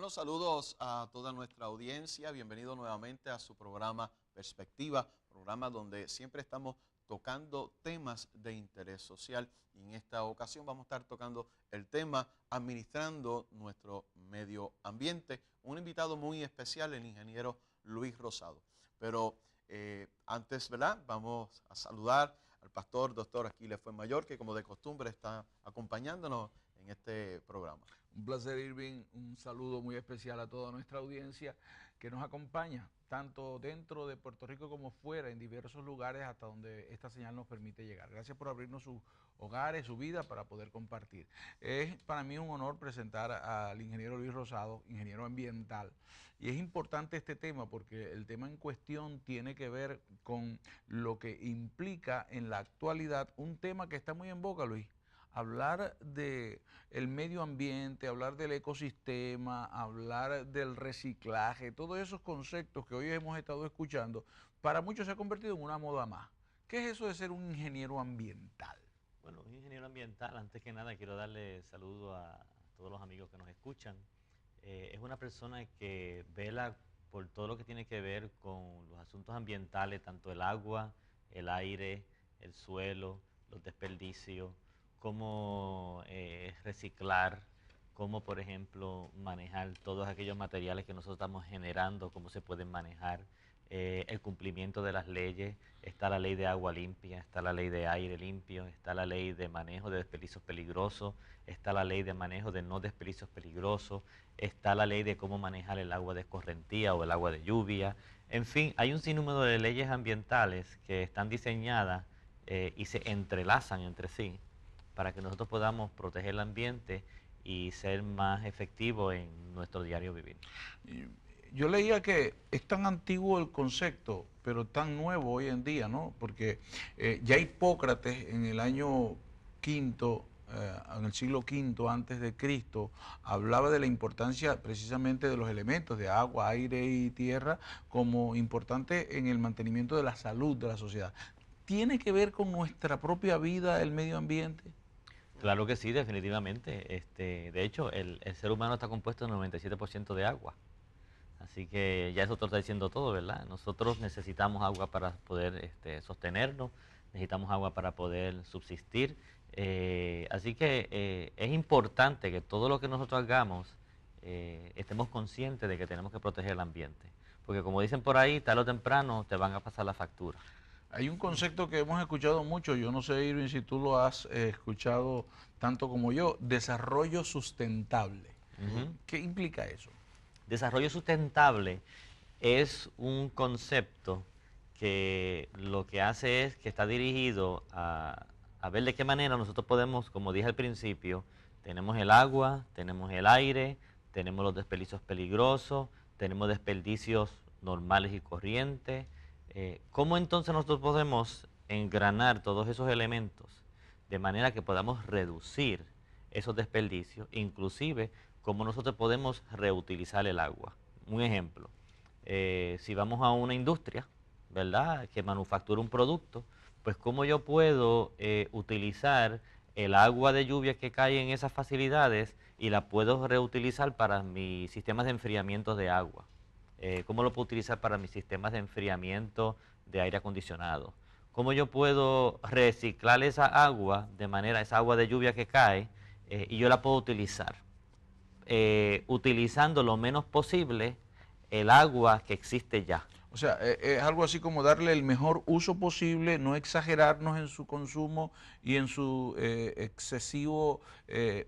Bueno, saludos a toda nuestra audiencia. Bienvenido nuevamente a su programa Perspectiva, programa donde siempre estamos tocando temas de interés social. Y en esta ocasión vamos a estar tocando el tema administrando nuestro medio ambiente. Un invitado muy especial, el ingeniero Luis Rosado. Pero antes, ¿verdad? Vamos a saludar al pastor doctor Aquiles Fuenmayor, que como de costumbre está acompañándonos en este programa. Un placer, Irving. Un saludo muy especial a toda nuestra audiencia que nos acompaña, tanto dentro de Puerto Rico como fuera, en diversos lugares hasta donde esta señal nos permite llegar. Gracias por abrirnos sus hogares, su vida, para poder compartir. Es para mí un honor presentar al ingeniero Luis Rosado, ingeniero ambiental. Y es importante este tema porque el tema en cuestión tiene que ver con lo que implica en la actualidad un tema que está muy en boga, Luis. Hablar de el medio ambiente, hablar del ecosistema, hablar del reciclaje, todos esos conceptos que hoy hemos estado escuchando, para muchos se ha convertido en una moda más. ¿Qué es eso de ser un ingeniero ambiental? Bueno, un ingeniero ambiental, antes que nada quiero darle saludo a todos los amigos que nos escuchan. Es una persona que vela por todo lo que tiene que ver con los asuntos ambientales, tanto el agua, el aire, el suelo, los desperdicios, cómo reciclar, cómo, por ejemplo, manejar todos aquellos materiales que nosotros estamos generando, cómo se pueden manejar, el cumplimiento de las leyes. Está la ley de agua limpia, está la ley de aire limpio, está la ley de manejo de desperdicios peligrosos, está la ley de manejo de no desperdicios peligrosos, está la ley de cómo manejar el agua de escorrentía o el agua de lluvia. En fin, hay un sinnúmero de leyes ambientales que están diseñadas y se entrelazan entre sí para que nosotros podamos proteger el ambiente y ser más efectivos en nuestro diario vivir. Yo leía que es tan antiguo el concepto, pero tan nuevo hoy en día, ¿no? Porque ya Hipócrates en el año quinto, en el siglo V antes de Cristo, hablaba de la importancia precisamente de los elementos de agua, aire y tierra como importante en el mantenimiento de la salud de la sociedad. ¿Tiene que ver con nuestra propia vida el medio ambiente? Claro que sí, definitivamente. De hecho, el ser humano está compuesto del 97% de agua. Así que ya eso te está diciendo todo, ¿verdad? Nosotros necesitamos agua para poder sostenernos, necesitamos agua para poder subsistir. Así que es importante que todo lo que nosotros hagamos estemos conscientes de que tenemos que proteger el ambiente. Porque como dicen por ahí, tarde o temprano te van a pasar la factura. Hay un concepto que hemos escuchado mucho, yo no sé, Irving, si tú lo has escuchado tanto como yo, desarrollo sustentable. ¿Qué implica eso? Desarrollo sustentable es un concepto que lo que hace es que está dirigido a ver de qué manera nosotros podemos, como dije al principio, tenemos el agua, tenemos el aire, tenemos los desperdicios peligrosos, tenemos desperdicios normales y corrientes. ¿Cómo entonces nosotros podemos engranar todos esos elementos de manera que podamos reducir esos desperdicios, inclusive cómo nosotros podemos reutilizar el agua? Un ejemplo, si vamos a una industria, ¿verdad?, que manufactura un producto, pues cómo yo puedo utilizar el agua de lluvia que cae en esas facilidades y la puedo reutilizar para mis sistemas de enfriamiento de agua. ¿Cómo lo puedo utilizar para mis sistemas de enfriamiento de aire acondicionado? ¿Cómo yo puedo reciclar esa agua de manera, esa agua de lluvia que cae, y yo la puedo utilizar? Utilizando lo menos posible el agua que existe ya. O sea, es algo así como darle el mejor uso posible, no exagerarnos en su consumo y en su excesivo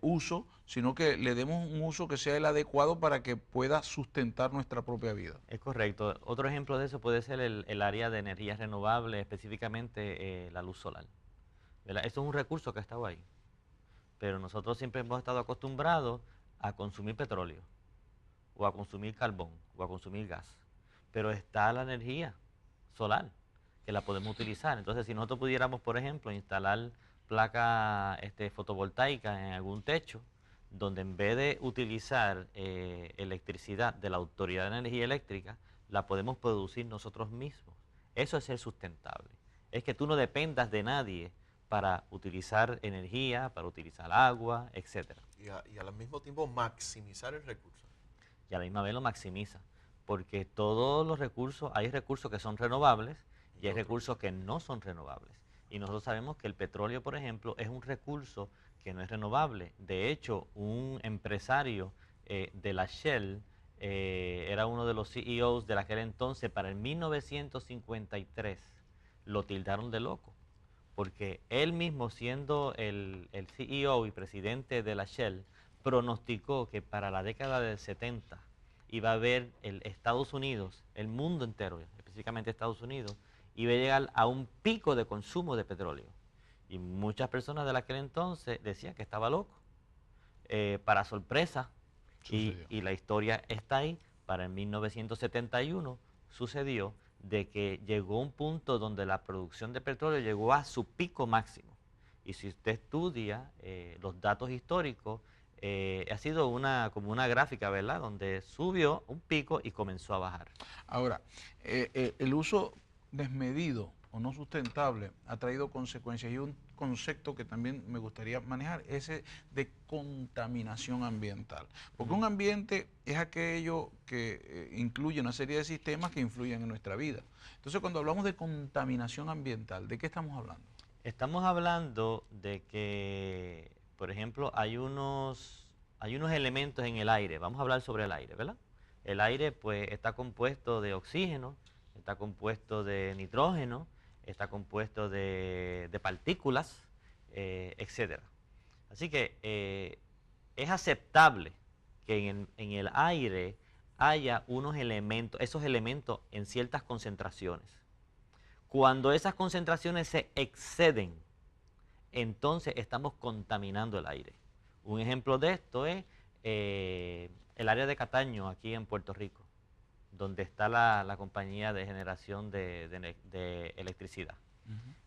uso, sino que le demos un uso que sea el adecuado para que pueda sustentar nuestra propia vida. Es correcto. Otro ejemplo de eso puede ser el área de energías renovables, específicamente la luz solar, ¿verdad? Eso es un recurso que ha estado ahí, pero nosotros siempre hemos estado acostumbrados a consumir petróleo, o a consumir carbón, o a consumir gas. Pero está la energía solar, que la podemos utilizar. Entonces, si nosotros pudiéramos, por ejemplo, instalar placas fotovoltaicas en algún techo, donde en vez de utilizar electricidad de la Autoridad de Energía Eléctrica, la podemos producir nosotros mismos. Eso es ser sustentable. Es que tú no dependas de nadie para utilizar energía, para utilizar agua, etc. Y al mismo tiempo maximizar el recurso. y a la misma vez lo maximiza, porque todos los recursos, hay recursos que son renovables y hay recursos que no son renovables. Y nosotros sabemos que el petróleo, por ejemplo, es un recurso que no es renovable. De hecho, un empresario de la Shell era uno de los CEOs de aquel entonces, para el 1953, lo tildaron de loco, porque él mismo, siendo el CEO y presidente de la Shell, pronosticó que para la década del 70 iba a haber Estados Unidos, el mundo entero, específicamente Estados Unidos, iba a llegar a un pico de consumo de petróleo. Y muchas personas de aquel entonces decían que estaba loco. Para sorpresa, y la historia está ahí, para el 1971 sucedió de que llegó un punto donde la producción de petróleo llegó a su pico máximo. Y si usted estudia los datos históricos, ha sido como una gráfica, ¿verdad?, donde subió un pico y comenzó a bajar. Ahora, el uso desmedido o no sustentable ha traído consecuencias, y un concepto que también me gustaría manejar, ese de contaminación ambiental. Porque un ambiente es aquello que incluye una serie de sistemas que influyen en nuestra vida. Entonces, cuando hablamos de contaminación ambiental, ¿de qué estamos hablando? Estamos hablando de que, por ejemplo, hay unos elementos en el aire. Vamos a hablar sobre el aire, ¿verdad? El aire, pues, está compuesto de oxígeno, está compuesto de nitrógeno, está compuesto de partículas, etcétera. Así que es aceptable que en el aire haya unos elementos, esos elementos en ciertas concentraciones. Cuando esas concentraciones se exceden, entonces estamos contaminando el aire. Un ejemplo de esto es el área de Cataño, aquí en Puerto Rico, donde está la compañía de generación de electricidad.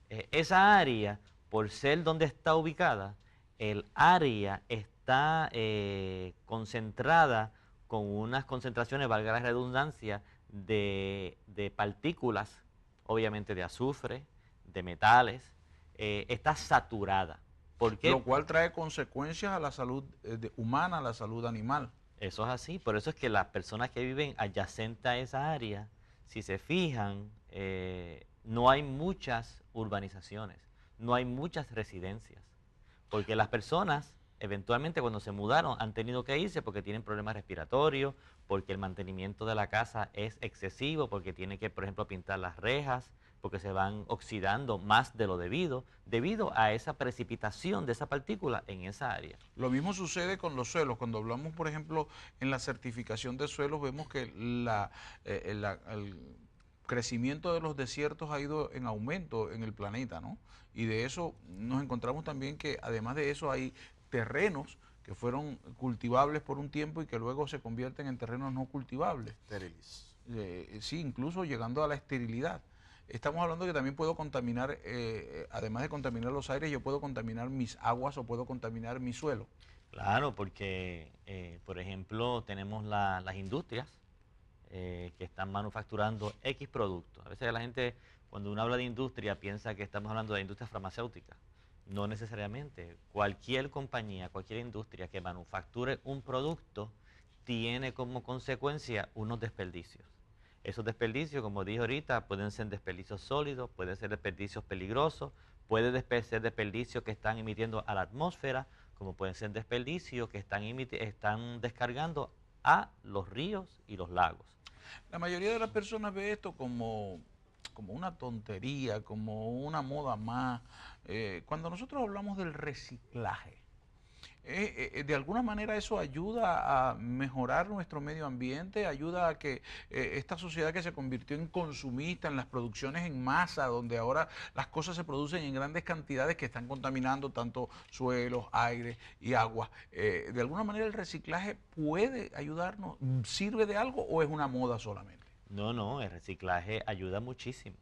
Esa área, por ser donde está ubicada, el área está concentrada con unas concentraciones, valga la redundancia, de partículas, obviamente de azufre, de metales, está saturada. ¿Por qué? Lo cual trae consecuencias a la salud humana, a la salud animal. Eso es así, por eso es que las personas que viven adyacentes a esa área, si se fijan, no hay muchas urbanizaciones, no hay muchas residencias, porque las personas eventualmente cuando se mudaron han tenido que irse porque tienen problemas respiratorios, porque el mantenimiento de la casa es excesivo, porque tienen que, por ejemplo, pintar las rejas, porque se van oxidando más de lo debido a esa precipitación de esa partícula en esa área. Lo mismo sucede con los suelos. Cuando hablamos, por ejemplo, en la certificación de suelos, vemos que el crecimiento de los desiertos ha ido en aumento en el planeta, ¿no? Y de eso nos encontramos también que, además de eso, hay terrenos que fueron cultivables por un tiempo y que luego se convierten en terrenos no cultivables. Estériles. Sí, incluso llegando a la esterilidad. Estamos hablando que también puedo contaminar, además de contaminar los aires, yo puedo contaminar mis aguas o puedo contaminar mi suelo. Claro, porque, por ejemplo, tenemos las industrias que están manufacturando X productos. A veces la gente, cuando uno habla de industria, piensa que estamos hablando de industria farmacéutica. No necesariamente. Cualquier compañía, cualquier industria que manufacture un producto tiene como consecuencia unos desperdicios. Esos desperdicios, como dije ahorita, pueden ser desperdicios sólidos, pueden ser desperdicios peligrosos, pueden ser desperdicios que están emitiendo a la atmósfera, como pueden ser desperdicios que están descargando a los ríos y los lagos. La mayoría de las personas ve esto como una tontería, como una moda más. Cuando nosotros hablamos del reciclaje, de alguna manera eso ayuda a mejorar nuestro medio ambiente, ayuda a que esta sociedad que se convirtió en consumista, en las producciones en masa, donde ahora las cosas se producen en grandes cantidades que están contaminando tanto suelos, aire y agua. ¿De alguna manera el reciclaje puede ayudarnos? ¿Sirve de algo o es una moda solamente? No, el reciclaje ayuda muchísimo.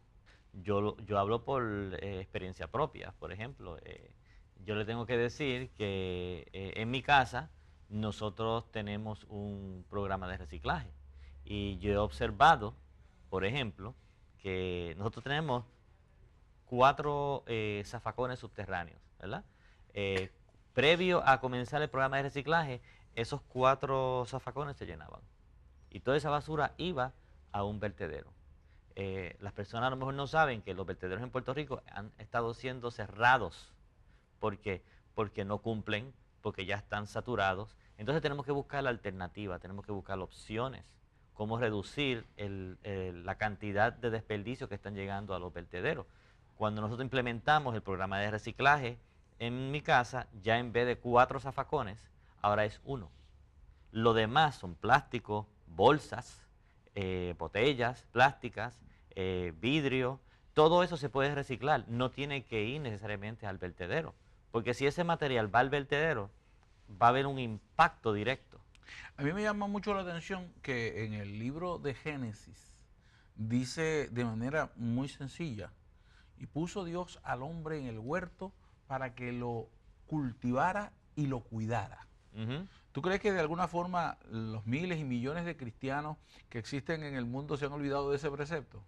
Yo hablo por experiencia propia, por ejemplo. Yo le tengo que decir que en mi casa nosotros tenemos un programa de reciclaje y yo he observado, por ejemplo, que nosotros tenemos 4 zafacones subterráneos, ¿verdad? Previo a comenzar el programa de reciclaje, esos 4 zafacones se llenaban. Y toda esa basura iba a un vertedero. Las personas a lo mejor no saben que los vertederos en Puerto Rico han estado siendo cerrados. ¿Por qué? Porque no cumplen, porque ya están saturados. Entonces tenemos que buscar la alternativa, tenemos que buscar opciones, cómo reducir la cantidad de desperdicios que están llegando a los vertederos. Cuando nosotros implementamos el programa de reciclaje en mi casa, ya en vez de 4 zafacones, ahora es 1. Lo demás son plásticos, bolsas, botellas plásticas, vidrio. Todo eso se puede reciclar, no tiene que ir necesariamente al vertedero. Porque si ese material va al vertedero, va a haber un impacto directo. A mí me llama mucho la atención que en el libro de Génesis dice de manera muy sencilla, y puso Dios al hombre en el huerto para que lo cultivara y lo cuidara. ¿Tú crees que de alguna forma los miles y millones de cristianos que existen en el mundo se han olvidado de ese precepto?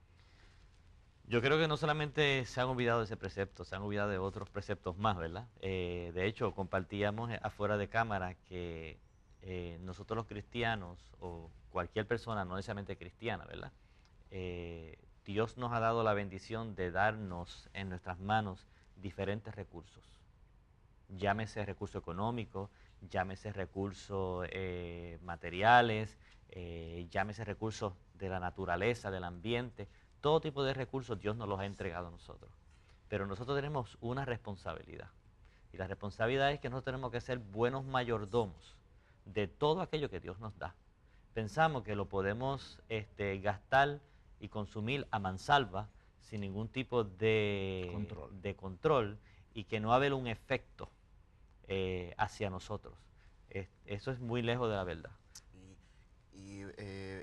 Yo creo que no solamente se han olvidado de ese precepto, se han olvidado de otros preceptos más, ¿verdad? De hecho, compartíamos afuera de cámara que nosotros los cristianos, o cualquier persona, no necesariamente cristiana, ¿verdad? Dios nos ha dado la bendición de darnos en nuestras manos diferentes recursos. Llámese recurso económico, llámese recursos materiales, llámese recursos de la naturaleza, del ambiente. Todo tipo de recursos Dios nos los ha entregado a nosotros. Pero nosotros tenemos una responsabilidad. Y la responsabilidad es que nosotros tenemos que ser buenos mayordomos de todo aquello que Dios nos da. Pensamos que lo podemos gastar y consumir a mansalva, sin ningún tipo de control, y que no va a haber un efecto hacia nosotros. Eso es muy lejos de la verdad. Y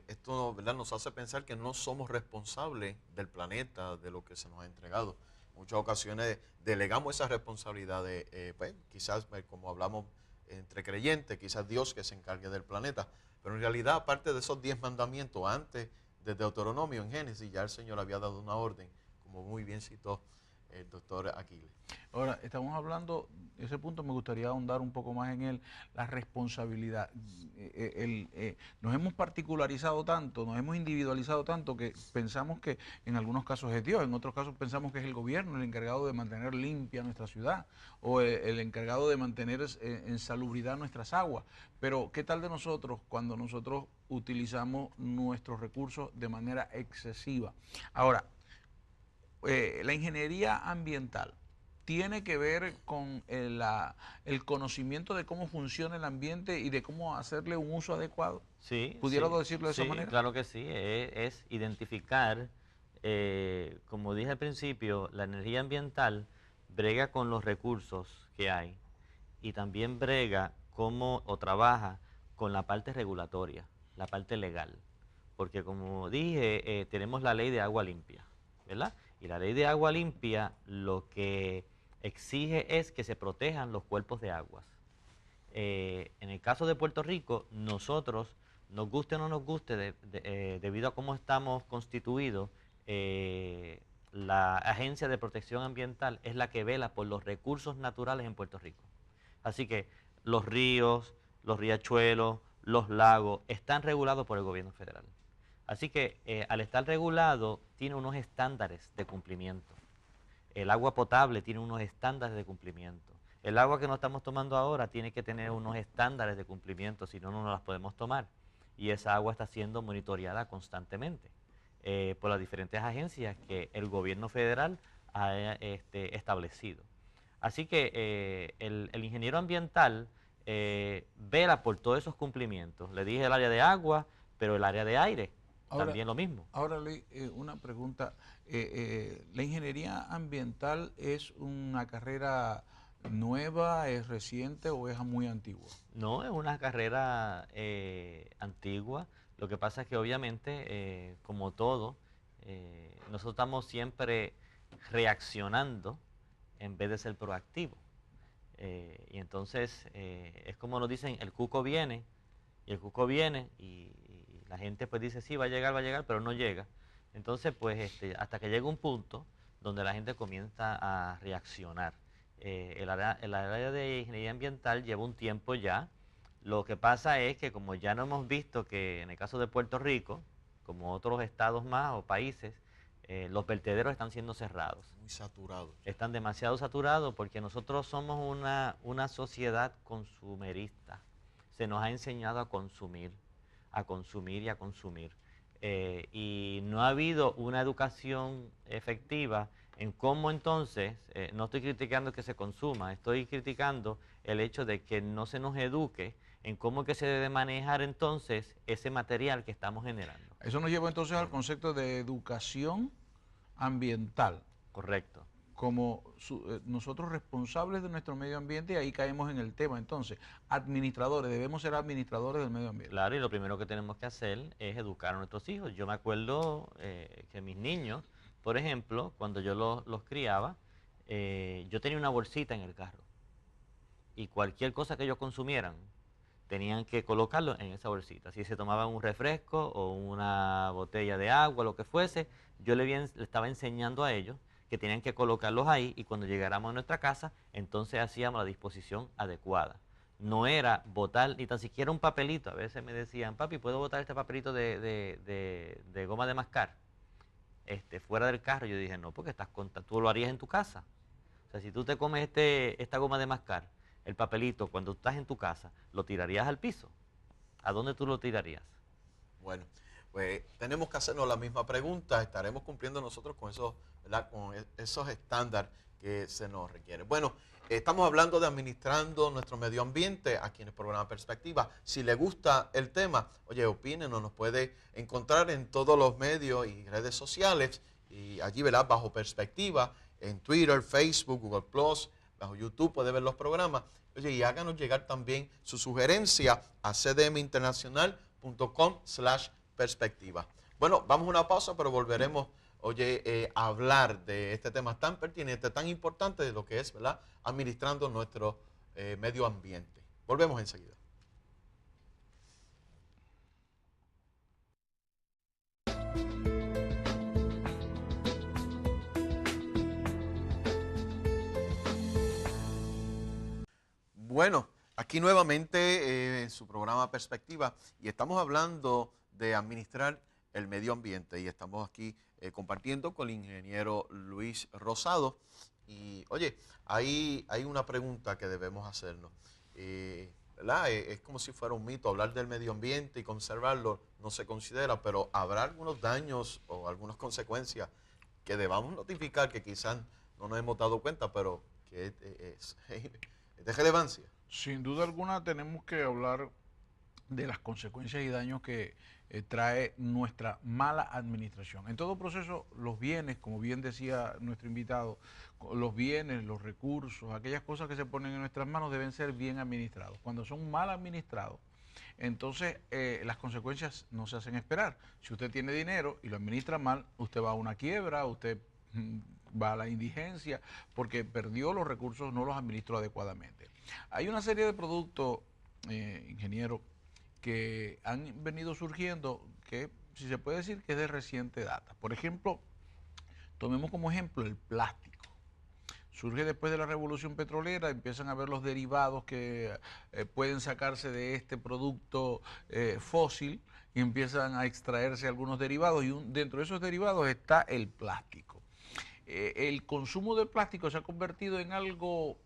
esto, ¿verdad?, nos hace pensar que no somos responsables del planeta, de lo que se nos ha entregado. En muchas ocasiones delegamos esa responsabilidad de, pues, quizás, como hablamos entre creyentes, quizás Dios que se encargue del planeta. Pero en realidad, aparte de esos 10 mandamientos, antes de Deuteronomio, en Génesis, ya el Señor había dado una orden, como muy bien citó el doctor Aquiles. Ahora, estamos hablando, ese punto me gustaría ahondar un poco más en él, la responsabilidad. Nos hemos particularizado tanto, nos hemos individualizado tanto que pensamos que en algunos casos es Dios, en otros casos pensamos que es el gobierno el encargado de mantener limpia nuestra ciudad o el encargado de mantener en salubridad nuestras aguas. Pero, ¿qué tal de nosotros cuando nosotros utilizamos nuestros recursos de manera excesiva? Ahora, la ingeniería ambiental tiene que ver con el conocimiento de cómo funciona el ambiente y de cómo hacerle un uso adecuado. Sí, ¿Pudiera decirlo de esa manera? Claro que sí, es identificar, como dije al principio, la energía ambiental brega con los recursos que hay y también brega o trabaja con la parte regulatoria, la parte legal. Porque como dije, tenemos la ley de agua limpia, ¿verdad? Y la ley de agua limpia lo que exige es que se protejan los cuerpos de aguas. En el caso de Puerto Rico, nosotros, nos guste o no nos guste, debido a cómo estamos constituidos, la Agencia de Protección Ambiental es la que vela por los recursos naturales en Puerto Rico. Así que los ríos, los riachuelos, los lagos están regulados por el gobierno federal. Así que al estar regulado, tiene unos estándares de cumplimiento. El agua potable tiene unos estándares de cumplimiento. El agua que nos estamos tomando ahora tiene que tener unos estándares de cumplimiento, si no, no las podemos tomar. Y esa agua está siendo monitoreada constantemente por las diferentes agencias que el gobierno federal ha establecido. Así que el ingeniero ambiental vela por todos esos cumplimientos. Le dije el área de agua, pero el área de aire también lo mismo. Ahora, Luis, una pregunta. ¿La ingeniería ambiental es una carrera nueva, es reciente o es muy antigua? No, es una carrera antigua. Lo que pasa es que obviamente, como todo, nosotros estamos siempre reaccionando en vez de ser proactivos. Y entonces, es como nos dicen, el cuco viene, y el cuco viene, y la gente pues dice, sí, va a llegar, pero no llega. Entonces, pues, hasta que llega un punto donde la gente comienza a reaccionar. El área de ingeniería ambiental lleva un tiempo ya. Lo que pasa es que como ya no hemos visto que en el caso de Puerto Rico, como otros estados más o países, los vertederos están siendo cerrados. Muy saturados. Están demasiado saturados porque nosotros somos una sociedad consumerista. Se nos ha enseñado a consumir y a consumir. Y no ha habido una educación efectiva en cómo entonces, no estoy criticando que se consuma, estoy criticando el hecho de que no se nos eduque en cómo es que se debe manejar entonces ese material que estamos generando. Eso nos lleva entonces al concepto de educación ambiental. Correcto. Como nosotros responsables de nuestro medio ambiente, y ahí caemos en el tema entonces, administradores, debemos ser administradores del medio ambiente. Claro, y lo primero que tenemos que hacer es educar a nuestros hijos. Yo me acuerdo que mis niños, por ejemplo, cuando yo los criaba, yo tenía una bolsita en el carro, y cualquier cosa que ellos consumieran, tenían que colocarlo en esa bolsita. Si se tomaban un refresco o una botella de agua, lo que fuese, yo le estaba enseñando a ellos que tenían que colocarlos ahí, y cuando llegáramos a nuestra casa, entonces hacíamos la disposición adecuada. No era botar ni tan siquiera un papelito. A veces me decían, papi, ¿puedo botar este papelito de goma de mascar fuera del carro? Yo dije, no, porque tú lo harías en tu casa. O sea, si tú te comes esta goma de mascar, el papelito, cuando estás en tu casa, ¿lo tirarías al piso? ¿A dónde tú lo tirarías? Bueno, pues tenemos que hacernos la misma pregunta. ¿Estaremos cumpliendo nosotros con esos, ¿verdad?, con esos estándares que se nos requieren? Bueno, estamos hablando de administrando nuestro medio ambiente aquí en el programa Perspectiva. Si le gusta el tema, oye, opínenos, nos puede encontrar en todos los medios y redes sociales, y allí, ¿verdad?, bajo Perspectiva, en Twitter, Facebook, Google+, bajo YouTube puede ver los programas. Oye, y háganos llegar también su sugerencia a cdminternacional.com/perspectiva. Bueno, vamos a una pausa, pero volveremos, oye, a hablar de este tema tan pertinente, tan importante, de lo que es, ¿verdad?, administrando nuestro medio ambiente. Volvemos enseguida. Bueno, aquí nuevamente en su programa Perspectiva, y estamos hablando de administrar el medio ambiente, y estamos aquí compartiendo con el ingeniero Luis Rosado. Y oye, hay una pregunta que debemos hacernos, ¿verdad? Es como si fuera un mito hablar del medio ambiente y conservarlo, no se considera, pero habrá algunos daños o algunas consecuencias que debamos notificar, que quizás no nos hemos dado cuenta, pero que es de relevancia. Sin duda alguna tenemos que hablar de las consecuencias y daños que trae nuestra mala administración. En todo proceso, los bienes, como bien decía nuestro invitado, los bienes, los recursos, aquellas cosas que se ponen en nuestras manos deben ser bien administrados. Cuando son mal administrados, entonces las consecuencias no se hacen esperar. Si usted tiene dinero y lo administra mal, usted va a una quiebra, usted va a la indigencia, porque perdió los recursos, no los administró adecuadamente. Hay una serie de productos, ingeniero, que han venido surgiendo, que si se puede decir que es de reciente data. Por ejemplo, tomemos como ejemplo el plástico. Surge después de la revolución petrolera, empiezan a ver los derivados que pueden sacarse de este producto fósil, y empiezan a extraerse algunos derivados, y dentro de esos derivados está el plástico. El consumo del plástico se ha convertido en algo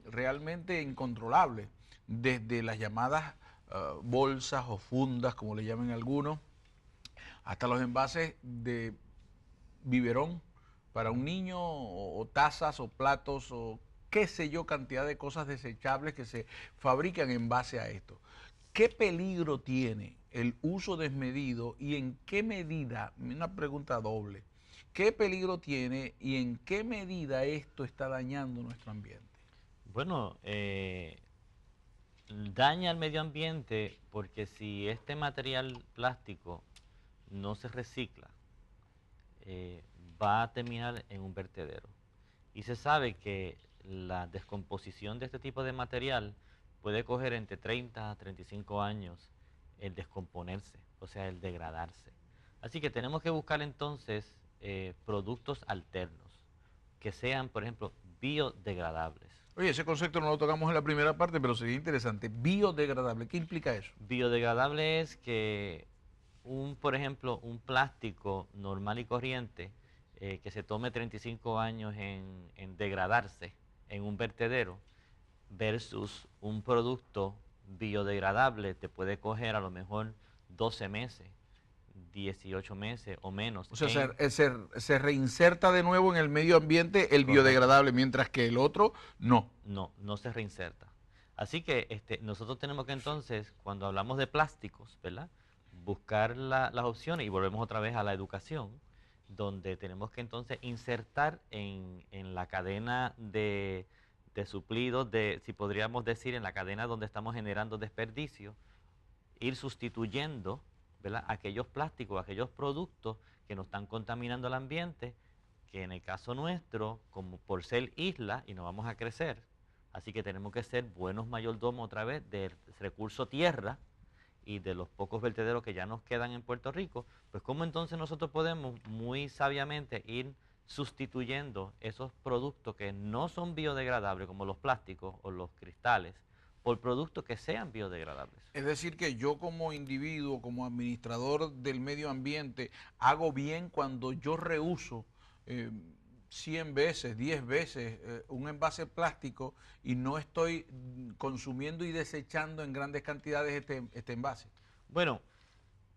realmente incontrolable, desde las llamadas bolsas o fundas, como le llaman algunos, hasta los envases de biberón para un niño, o tazas o platos o qué sé yo, cantidad de cosas desechables que se fabrican en base a esto. ¿Qué peligro tiene el uso desmedido, y en qué medida, una pregunta doble, qué peligro tiene y en qué medida esto está dañando nuestro ambiente? Bueno, daña al medio ambiente porque si este material plástico no se recicla, va a terminar en un vertedero. Y se sabe que la descomposición de este tipo de material puede coger entre 30 a 35 años el descomponerse, o sea, el degradarse. Así que tenemos que buscar entonces productos alternos que sean, por ejemplo, biodegradables. Oye, ese concepto no lo tocamos en la primera parte, pero sería interesante. Biodegradable, ¿qué implica eso? Biodegradable es que por ejemplo, un plástico normal y corriente que se tome 35 años en degradarse en un vertedero versus un producto biodegradable te puede coger a lo mejor 12 meses, 18 meses o menos. O sea, se reinserta de nuevo en el medio ambiente el biodegradable, mientras que el otro no. No se reinserta. Así que nosotros tenemos que entonces, cuando hablamos de plásticos, ¿verdad? Buscar las opciones y volvemos otra vez a la educación, donde tenemos que entonces insertar en la cadena de suplidos, si podríamos decir, en la cadena donde estamos generando desperdicio, ir sustituyendo, ¿verdad?, aquellos plásticos, aquellos productos que nos están contaminando el ambiente, que en el caso nuestro, como por ser isla y no vamos a crecer, así que tenemos que ser buenos mayordomos otra vez del recurso tierra y de los pocos vertederos que ya nos quedan en Puerto Rico, pues cómo entonces nosotros podemos muy sabiamente ir sustituyendo esos productos que no son biodegradables, como los plásticos o los cristales, por productos que sean biodegradables. Es decir, que yo como individuo, como administrador del medio ambiente, hago bien cuando yo reuso 100 veces, 10 veces un envase plástico y no estoy consumiendo y desechando en grandes cantidades este envase. Bueno,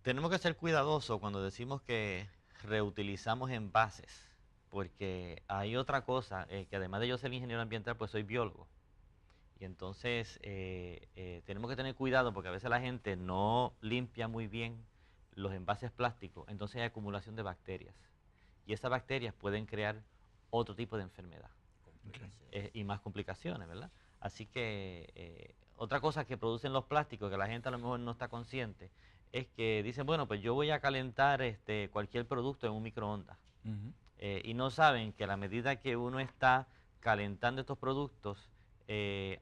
tenemos que ser cuidadosos cuando decimos que reutilizamos envases, porque hay otra cosa, que además de yo ser ingeniero ambiental, pues soy biólogo. Y entonces tenemos que tener cuidado porque a veces la gente no limpia muy bien los envases plásticos, entonces hay acumulación de bacterias. Y esas bacterias pueden crear otro tipo de enfermedad y más complicaciones, ¿verdad? Así que otra cosa que producen los plásticos, que la gente a lo mejor no está consciente, es que dicen, bueno, pues yo voy a calentar cualquier producto en un microondas. Y no saben que a la medida que uno está calentando estos productos,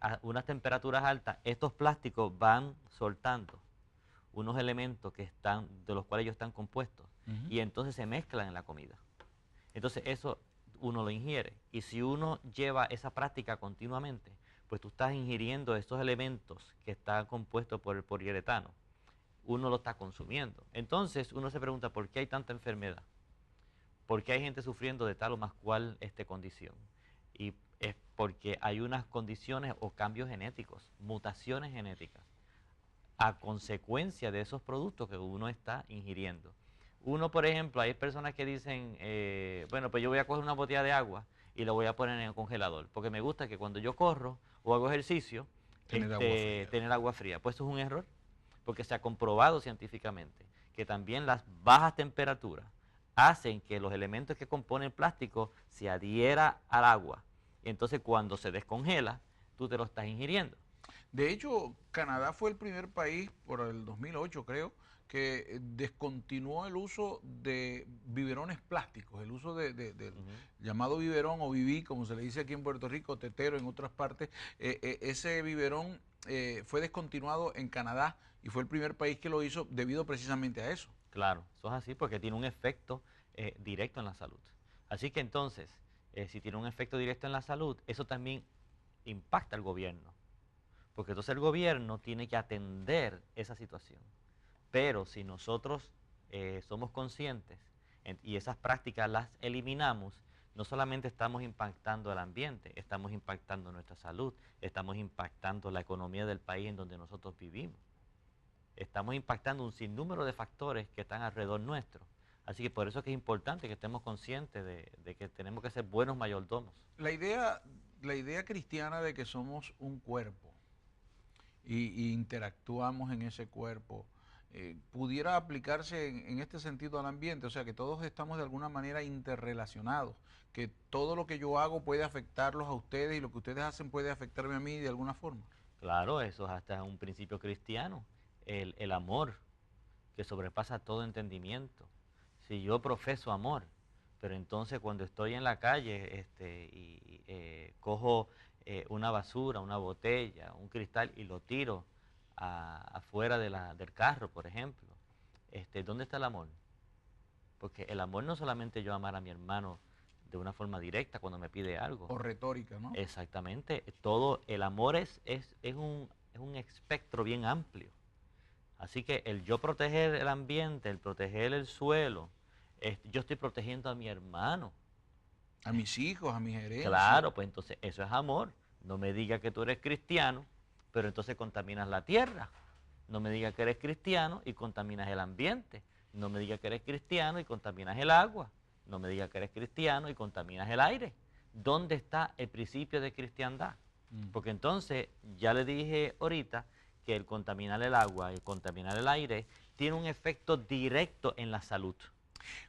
a unas temperaturas altas, estos plásticos van soltando unos elementos de los cuales ellos están compuestos, y entonces se mezclan en la comida. Entonces eso uno lo ingiere, y si uno lleva esa práctica continuamente, pues tú estás ingiriendo estos elementos que están compuestos por el poliuretano, uno lo está consumiendo. Entonces uno se pregunta, ¿por qué hay tanta enfermedad? ¿Por qué hay gente sufriendo de tal o más cual condición? Y es porque hay unas condiciones o cambios genéticos, mutaciones genéticas, a consecuencia de esos productos que uno está ingiriendo. Uno, por ejemplo, hay personas que dicen, bueno, pues yo voy a coger una botella de agua y la voy a poner en el congelador, porque me gusta que cuando yo corro o hago ejercicio, tener agua fría. Pues eso es un error, porque se ha comprobado científicamente que también las bajas temperaturas hacen que los elementos que componen el plástico se adhiera al agua. Y entonces cuando se descongela, tú te lo estás ingiriendo. De hecho, Canadá fue el primer país, por el 2008 creo, que descontinuó el uso de biberones plásticos, el uso del llamado biberón o bibí, como se le dice aquí en Puerto Rico, tetero en otras partes. Ese biberón fue descontinuado en Canadá y fue el primer país que lo hizo debido precisamente a eso. Claro, eso es así porque tiene un efecto directo en la salud. Así que entonces, si tiene un efecto directo en la salud, eso también impacta al gobierno. Porque entonces el gobierno tiene que atender esa situación. Pero si nosotros somos conscientes y esas prácticas las eliminamos, no solamente estamos impactando al ambiente, estamos impactando nuestra salud, estamos impactando la economía del país en donde nosotros vivimos. Estamos impactando un sinnúmero de factores que están alrededor nuestro. Así que por eso es que es importante que estemos conscientes de que tenemos que ser buenos mayordomos. La idea cristiana de que somos un cuerpo y interactuamos en ese cuerpo, pudiera aplicarse en este sentido al ambiente, o sea que todos estamos de alguna manera interrelacionados, que todo lo que yo hago puede afectarlos a ustedes y lo que ustedes hacen puede afectarme a mí de alguna forma. Claro, eso es hasta un principio cristiano, el amor que sobrepasa todo entendimiento. Si yo profeso amor, pero entonces cuando estoy en la calle cojo una basura, una botella, un cristal y lo tiro afuera del carro, por ejemplo, ¿dónde está el amor? Porque el amor no es solamente yo amar a mi hermano de una forma directa cuando me pide algo. O retórica, ¿no? Exactamente. Todo el amor es un espectro bien amplio. Así que el yo proteger el ambiente, el proteger el suelo, yo estoy protegiendo a mi hermano. A mis hijos, a mis herencias. Claro, pues entonces eso es amor. No me digas que tú eres cristiano, pero entonces contaminas la tierra. No me digas que eres cristiano y contaminas el ambiente. No me digas que eres cristiano y contaminas el agua. No me digas que eres cristiano y contaminas el aire. ¿Dónde está el principio de cristiandad? Porque entonces, ya le dije ahorita que el contaminar el agua y contaminar el aire tiene un efecto directo en la salud.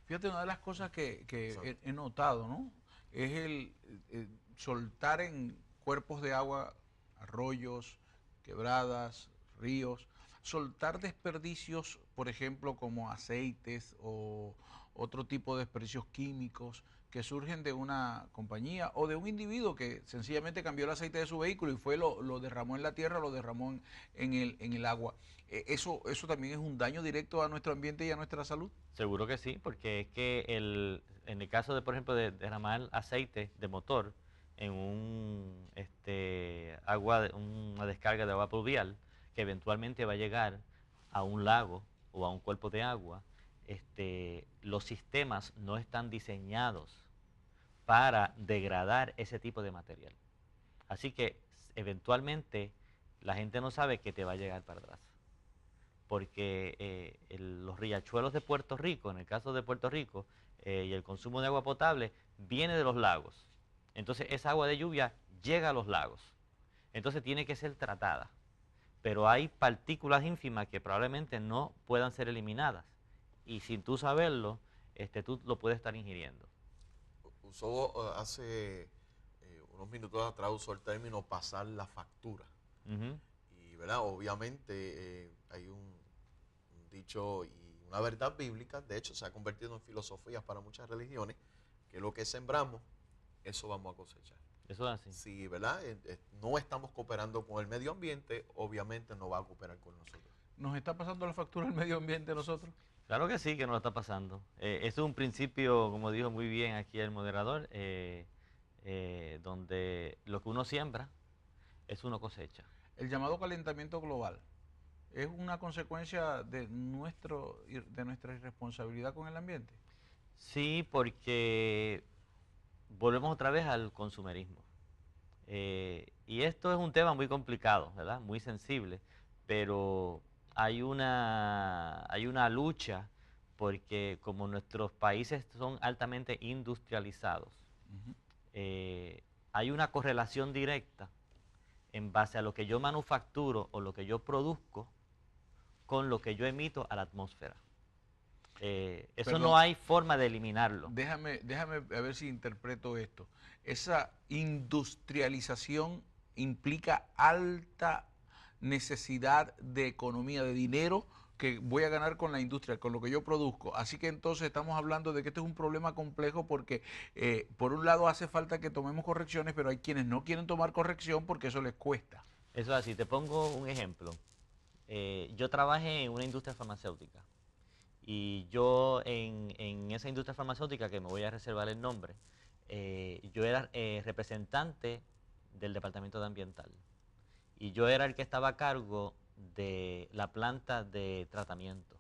Fíjate, una de las cosas que he notado, ¿no? Es el soltar en cuerpos de agua, arroyos, quebradas, ríos, soltar desperdicios, por ejemplo, como aceites o otro tipo de desperdicios químicos que surgen de una compañía o de un individuo que sencillamente cambió el aceite de su vehículo y lo derramó en la tierra, lo derramó en el agua. ¿Eso también es un daño directo a nuestro ambiente y a nuestra salud? Seguro que sí, porque es que en el caso de, por ejemplo, de derramar aceite de motor en una descarga de agua pluvial, que eventualmente va a llegar a un lago o a un cuerpo de agua, los sistemas no están diseñados para degradar ese tipo de material. Así que eventualmente la gente no sabe que te va a llegar para atrás. Porque los riachuelos de Puerto Rico, en el caso de Puerto Rico, y el consumo de agua potable viene de los lagos. Entonces esa agua de lluvia llega a los lagos. Entonces tiene que ser tratada. Pero hay partículas ínfimas que probablemente no puedan ser eliminadas. Y sin tú saberlo, tú lo puedes estar ingiriendo. Usó hace unos minutos atrás, usó el término pasar la factura. Y, ¿verdad? Obviamente hay un dicho y una verdad bíblica, de hecho se ha convertido en filosofías para muchas religiones, que lo que sembramos, eso vamos a cosechar. Eso es así. Si, ¿verdad? No estamos cooperando con el medio ambiente, obviamente no va a cooperar con nosotros. ¿Nos está pasando la factura al medio ambiente a nosotros? Claro que sí, que nos lo está pasando. Eso es un principio, como dijo muy bien aquí el moderador, donde lo que uno siembra, eso uno cosecha. El llamado calentamiento global es una consecuencia de nuestra irresponsabilidad con el ambiente. Sí, porque volvemos otra vez al consumerismo. Y esto es un tema muy complicado, ¿verdad? Muy sensible, pero hay una lucha porque como nuestros países son altamente industrializados, hay una correlación directa en base a lo que yo manufacturo o lo que yo produzco con lo que yo emito a la atmósfera. Eso Perdón, no hay forma de eliminarlo. Déjame a ver si interpreto esto. Esa industrialización implica alta necesidad de economía, de dinero que voy a ganar con la industria, con lo que yo produzco. Así que entonces estamos hablando de que este es un problema complejo porque por un lado hace falta que tomemos correcciones, pero hay quienes no quieren tomar corrección porque eso les cuesta. Eso es así. Te pongo un ejemplo. Yo trabajé en una industria farmacéutica y yo en esa industria farmacéutica, que me voy a reservar el nombre, yo era representante del departamento de ambiental y yo era el que estaba a cargo de la planta de tratamiento.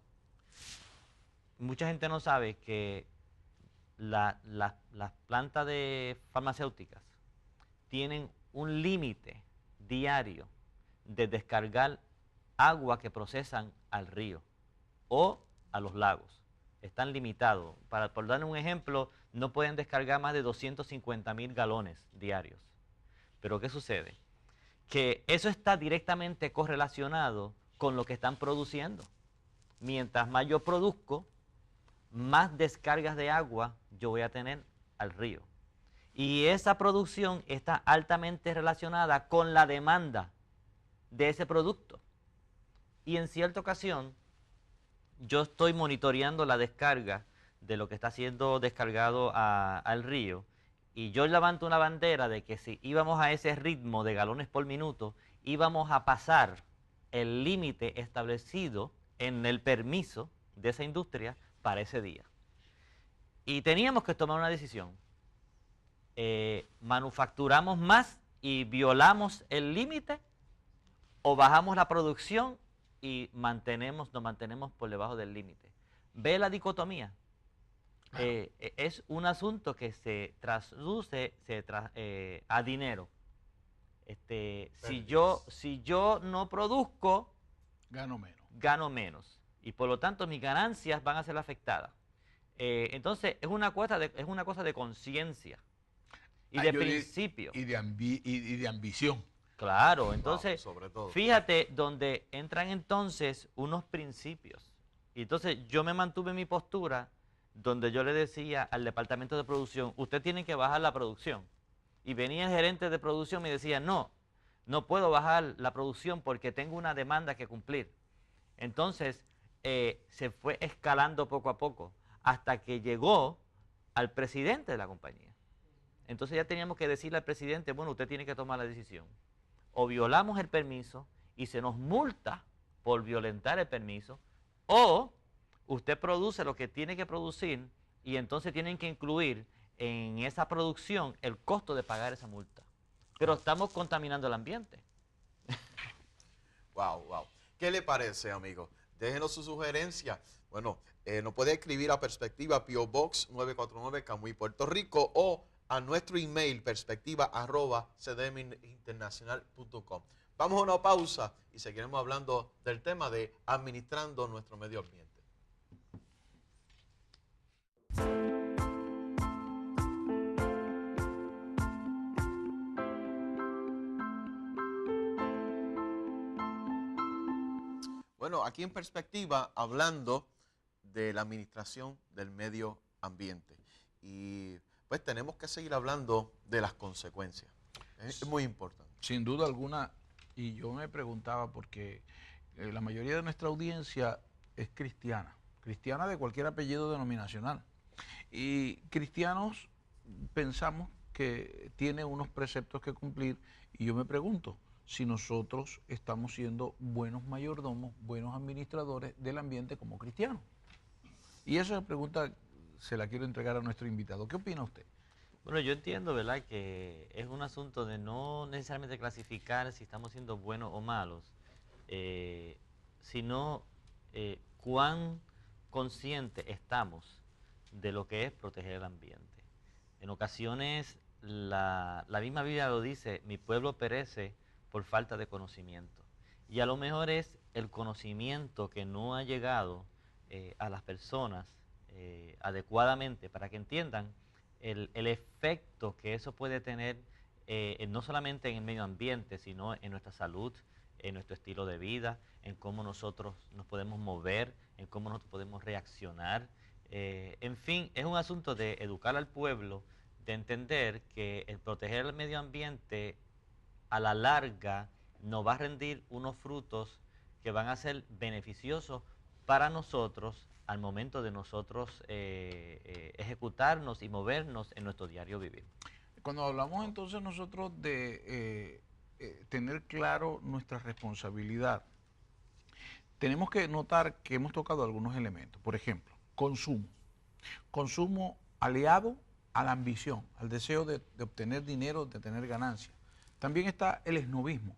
Mucha gente no sabe que las plantas de farmacéuticas tienen un límite diario de descargar agua que procesan al río o a los lagos. Están limitados. Por dar un ejemplo, no pueden descargar más de 250,000 galones diarios. Pero ¿qué sucede? Que eso está directamente correlacionado con lo que están produciendo. Mientras más yo produzco, más descargas de agua yo voy a tener al río. Y esa producción está altamente relacionada con la demanda de ese producto. Y en cierta ocasión, yo estoy monitoreando la descarga de lo que está siendo descargado al río, y yo levanto una bandera de que si íbamos a ese ritmo de galones por minuto, íbamos a pasar el límite establecido en el permiso de esa industria para ese día. Y teníamos que tomar una decisión. manufacturamos más y violamos el límite, o bajamos la producción y nos mantenemos por debajo del límite. ¿Ve la dicotomía? Claro. Es un asunto que se traduce a dinero. Si yo no produzco, gano menos. Y por lo tanto mis ganancias van a ser afectadas. Entonces es una cosa de conciencia y de principio. Y de ambición. Claro, entonces, sobre todo. fíjate donde entran entonces unos principios. Y entonces yo me mantuve en mi postura donde yo le decía al departamento de producción, usted tiene que bajar la producción. Y venía el gerente de producción y me decía, no puedo bajar la producción porque tengo una demanda que cumplir. Entonces, se fue escalando poco a poco hasta que llegó al presidente de la compañía. Entonces ya teníamos que decirle al presidente, bueno, usted tiene que tomar la decisión. O violamos el permiso y se nos multa por violentar el permiso, o usted produce lo que tiene que producir y entonces tienen que incluir en esa producción el costo de pagar esa multa. Pero estamos contaminando el ambiente. Wow. ¿Qué le parece, amigo? Déjenos su sugerencia. Bueno, nos puede escribir a Perspectiva P.O. Box 949 Camuy, Puerto Rico, o a nuestro email perspectiva@cdminternacional.com. Vamos a una pausa y seguiremos hablando del tema de administrando nuestro medio ambiente. Bueno, aquí en Perspectiva, hablando de la administración del medio ambiente. Y pues tenemos que seguir hablando de las consecuencias. Es muy importante. Sin duda alguna, y yo me preguntaba porque la mayoría de nuestra audiencia es cristiana de cualquier apellido denominacional. Y cristianos pensamos que tiene unos preceptos que cumplir, y yo me pregunto si nosotros estamos siendo buenos mayordomos, buenos administradores del ambiente como cristianos. Y esa pregunta se la quiero entregar a nuestro invitado. ¿Qué opina usted? Bueno, yo entiendo, ¿verdad?, que es un asunto de no necesariamente clasificar si estamos siendo buenos o malos, sino cuán conscientes estamos de lo que es proteger el ambiente. En ocasiones, la misma Biblia lo dice, mi pueblo perece por falta de conocimiento. Y a lo mejor es el conocimiento que no ha llegado a las personas adecuadamente para que entiendan el efecto que eso puede tener no solamente en el medio ambiente, sino en nuestra salud, en nuestro estilo de vida, en cómo nosotros nos podemos mover, en cómo nosotros podemos reaccionar. En fin, es un asunto de educar al pueblo, de entender que el proteger el medio ambiente a la larga nos va a rendir unos frutos que van a ser beneficiosos para nosotros al momento de nosotros ejecutarnos y movernos en nuestro diario vivir. Cuando hablamos entonces nosotros de tener claro nuestra responsabilidad, tenemos que notar que hemos tocado algunos elementos. Por ejemplo, consumo. Consumo aliado a la ambición, al deseo de obtener dinero, de tener ganancias. También está el esnobismo,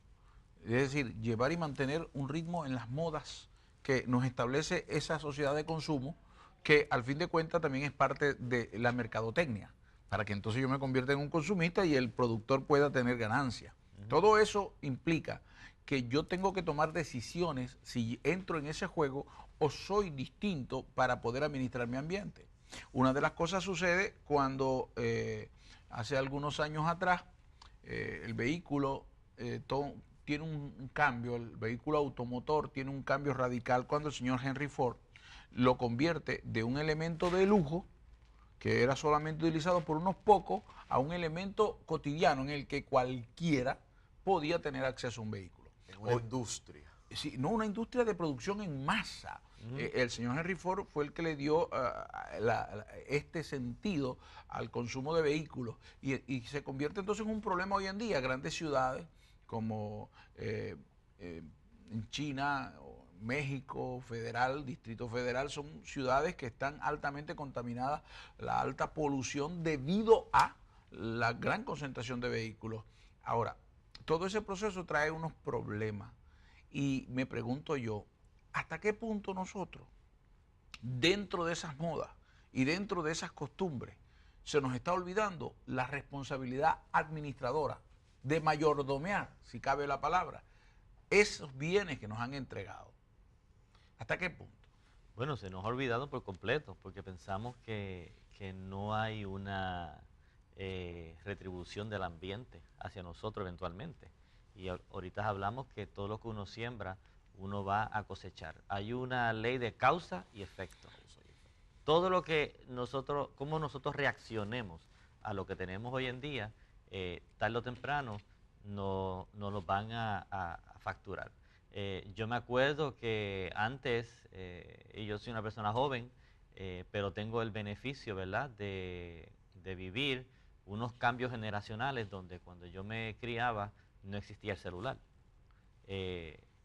es decir, llevar y mantener un ritmo en las modas que nos establece esa sociedad de consumo, que al fin de cuentas también es parte de la mercadotecnia, para que entonces yo me convierta en un consumista y el productor pueda tener ganancias. Todo eso implica que yo tengo que tomar decisiones si entro en ese juego o soy distinto para poder administrar mi ambiente. Una de las cosas sucede cuando hace algunos años atrás el vehículo tiene un cambio, el vehículo automotor tiene un cambio radical cuando el señor Henry Ford lo convierte de un elemento de lujo que era solamente utilizado por unos pocos a un elemento cotidiano en el que cualquiera podía tener acceso a un vehículo. En una industria. Sí, no, una industria de producción en masa. El señor Henry Ford fue el que le dio este sentido al consumo de vehículos y se convierte entonces en un problema hoy en día. Grandes ciudades como en China, México, Federal, Distrito Federal, son ciudades que están altamente contaminadas, la alta polución debido a la gran concentración de vehículos. Ahora, todo ese proceso trae unos problemas y me pregunto yo, ¿hasta qué punto nosotros, dentro de esas modas y dentro de esas costumbres, se nos está olvidando la responsabilidad administradora de mayordomear, si cabe la palabra, esos bienes que nos han entregado? ¿Hasta qué punto? Bueno, se nos ha olvidado por completo, porque pensamos que no hay una retribución del ambiente hacia nosotros eventualmente. Y ahorita hablamos que todo lo que uno siembra, uno va a cosechar. Hay una ley de causa y efecto. Todo lo que nosotros, cómo nosotros reaccionemos a lo que tenemos hoy en día, tarde o temprano no nos van a facturar. Yo me acuerdo que antes, y yo soy una persona joven, pero tengo el beneficio, ¿verdad?, de vivir unos cambios generacionales donde cuando yo me criaba no existía el celular.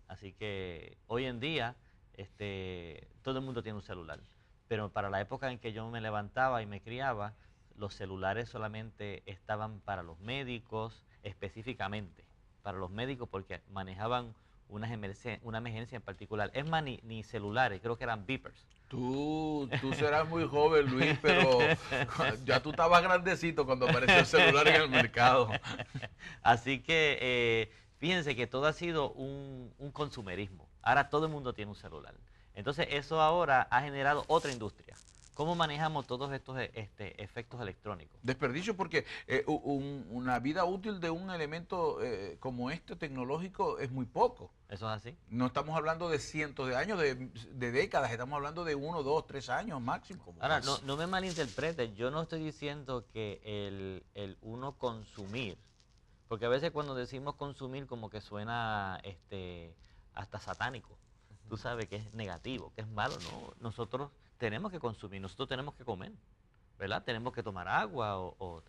Así que hoy en día todo el mundo tiene un celular, pero para la época en que yo me levantaba y me criaba, los celulares solamente estaban para los médicos, específicamente para los médicos, porque manejaban una emergencia en particular. Es más, ni celulares, creo que eran beepers. Tú serás muy joven, Luis, pero ya tú estabas grandecito cuando apareció el celular en el mercado. Así que fíjense que todo ha sido un consumerismo. Ahora todo el mundo tiene un celular. Entonces eso ahora ha generado otra industria. ¿Cómo manejamos todos estos efectos electrónicos? Desperdicio, porque una vida útil de un elemento como este tecnológico es muy poco. ¿Eso es así? No estamos hablando de cientos de años, de décadas, estamos hablando de 1, 2, 3 años máximo. Ahora, no me malinterprete, yo no estoy diciendo que el uno consumir, porque a veces cuando decimos consumir como que suena hasta satánico. Tú sabes que es negativo, que es malo. No, nosotros tenemos que consumir, nosotros tenemos que comer, ¿verdad? Tenemos que tomar agua o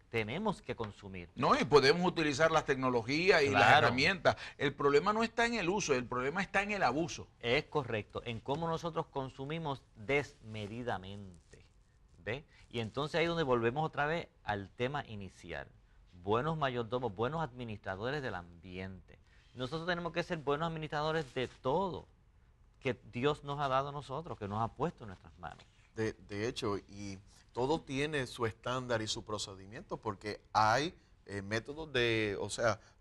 tenemos que consumir. No, y podemos utilizar las tecnologías y Claro. las herramientas. El problema no está en el uso, el problema está en el abuso. Es correcto, en cómo nosotros consumimos desmedidamente, ¿ve? Y entonces ahí es donde volvemos otra vez al tema inicial. Buenos mayordomos, buenos administradores del ambiente. Nosotros tenemos que ser buenos administradores de todo que Dios nos ha dado a nosotros, que nos ha puesto en nuestras manos. De hecho, y todo tiene su estándar y su procedimiento, porque hay métodos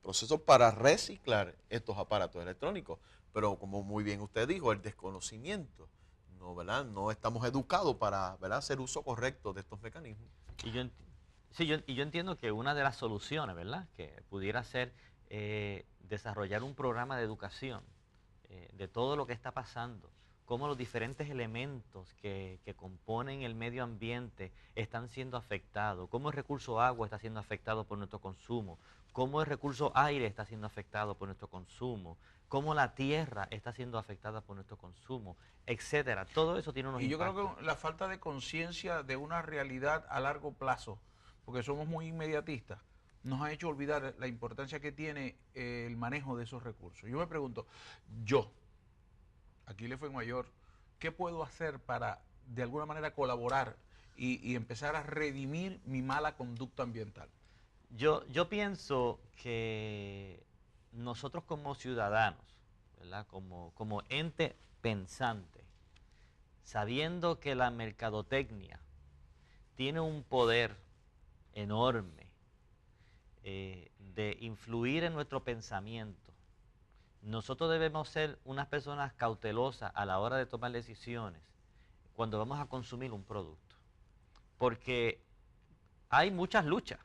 procesos para reciclar estos aparatos electrónicos. Pero como muy bien usted dijo, el desconocimiento, ¿no, verdad? No estamos educados para, ¿verdad?, hacer uso correcto de estos mecanismos. Y yo entiendo que una de las soluciones, ¿verdad?, que pudiera ser desarrollar un programa de educación de todo lo que está pasando, cómo los diferentes elementos que componen el medio ambiente están siendo afectados, cómo el recurso agua está siendo afectado por nuestro consumo, cómo el recurso aire está siendo afectado por nuestro consumo, cómo la tierra está siendo afectada por nuestro consumo, etcétera. Todo eso tiene unos impactos. Y yo creo que la falta de conciencia de una realidad a largo plazo, porque somos muy inmediatistas, nos ha hecho olvidar la importancia que tiene el manejo de esos recursos. Yo me pregunto, aquí le fue mayor, ¿qué puedo hacer para de alguna manera colaborar y empezar a redimir mi mala conducta ambiental? Yo pienso que nosotros como ciudadanos, ¿verdad?, como ente pensante, sabiendo que la mercadotecnia tiene un poder enorme de influir en nuestro pensamiento, nosotros debemos ser unas personas cautelosas a la hora de tomar decisiones cuando vamos a consumir un producto. Porque hay muchas luchas